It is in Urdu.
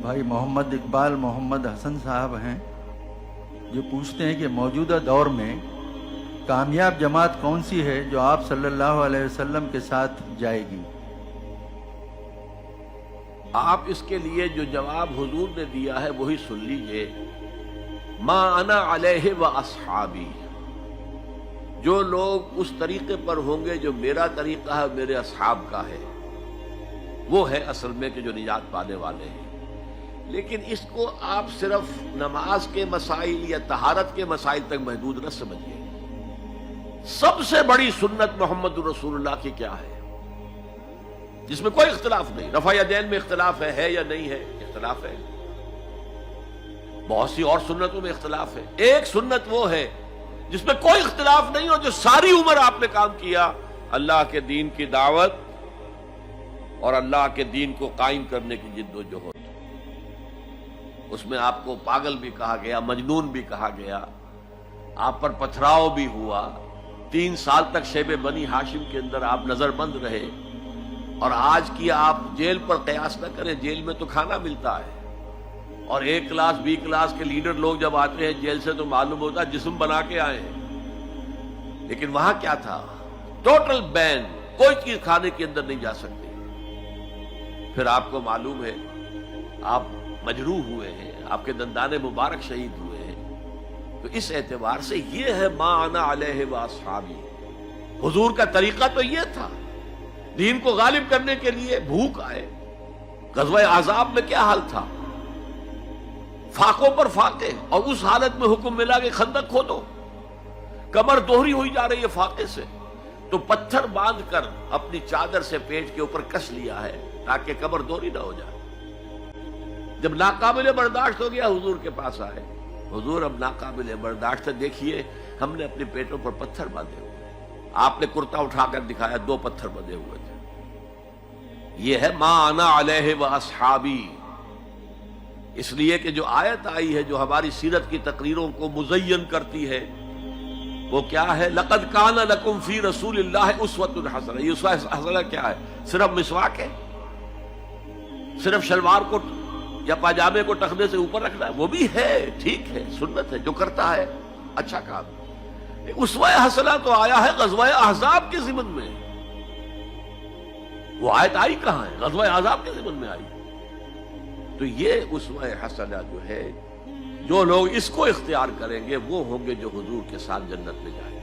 بھائی محمد اقبال محمد حسن صاحب ہیں جو پوچھتے ہیں کہ موجودہ دور میں کامیاب جماعت کون سی ہے جو آپ صلی اللہ علیہ وسلم کے ساتھ جائے گی؟ آپ اس کے لیے جو جواب حضور نے دیا ہے وہی سن لیجئے، ما انا علیہ و اصحابی، جو لوگ اس طریقے پر ہوں گے جو میرا طریقہ ہے، میرے اصحاب کا ہے، وہ ہے اصل میں کہ جو نجات پانے والے ہیں۔ لیکن اس کو آپ صرف نماز کے مسائل یا طہارت کے مسائل تک محدود نہ سمجھیے۔ سب سے بڑی سنت محمد رسول اللہ کی کیا ہے، جس میں کوئی اختلاف نہیں؟ رفع یدین میں اختلاف ہے یا نہیں ہے؟ اختلاف ہے۔ بہت سی اور سنتوں میں اختلاف ہے۔ ایک سنت وہ ہے جس میں کوئی اختلاف نہیں ہو، جو ساری عمر آپ نے کام کیا، اللہ کے دین کی دعوت اور اللہ کے دین کو قائم کرنے کی جد و جہد۔ اس میں آپ کو پاگل بھی کہا گیا، مجنون بھی کہا گیا، آپ پر پتھراؤ بھی ہوا، 3 سال تک شیب بنی ہاشم کے اندر آپ نظر بند رہے، اور آج کی آپ جیل پر قیاس نہ کریں۔ جیل میں تو کھانا ملتا ہے، اور A کلاس B کلاس کے لیڈر لوگ جب آتے ہیں جیل سے تو معلوم ہوتا ہے جسم بنا کے آئے ہیں، لیکن وہاں کیا تھا؟ ٹوٹل بین، کوئی چیز کھانے کے اندر نہیں جا سکتی۔ پھر آپ کو معلوم ہے آپ مجروح ہوئے ہیں، آپ کے دندان مبارک شہید ہوئے ہیں۔ تو اس اعتبار سے یہ ہے ما انا علیہ و اصحابی۔ حضور کا طریقہ تو یہ تھا، دین کو غالب کرنے کے لیے بھوک آئے۔ غزوہ احزاب میں کیا حال تھا؟ فاقوں پر فاقے، اور اس حالت میں حکم ملا کہ خندق کھودو، کمر دوہری ہوئی جا رہی ہے فاقے سے، تو پتھر باندھ کر اپنی چادر سے پیٹ کے اوپر کس لیا ہے تاکہ کمر دوہری نہ ہو جائے۔ جب ناقابل برداشت ہو گیا حضور کے پاس آئے، حضور اب ناقابل برداشت ہے، دیکھیے ہم نے اپنے پیٹوں پر پتھر باندھے ہوئے۔ آپ نے کرتا اٹھا کر دکھایا، 2 پتھر بندھے ہوئے تھے۔ یہ ہے ما انا علیہ و اصحابی۔ اس لیے کہ جو آیت آئی ہے جو ہماری سیرت کی تقریروں کو مزین کرتی ہے، وہ کیا ہے؟ لقد کان لکم فی رسول اللہ اسوۃ حسنہ۔ یہ اسوہ حسنہ کیا ہے؟ صرف مسواک ہے؟ صرف شلوار کو یا پاجامے کو ٹخنے سے اوپر رکھنا ہے؟ وہ بھی ہے، ٹھیک ہے، سنت ہے، جو کرتا ہے اچھا کام۔ اسوہ حسنہ تو آیا ہے غزوہ احزاب کے ضمن میں۔ وہ آیت آئی کہاں ہے؟ غزوہ احزاب کے ضمن میں آئی۔ تو یہ اسوہ حسنہ جو ہے، جو لوگ اس کو اختیار کریں گے وہ ہوں گے جو حضور کے ساتھ جنت میں جائیں گے۔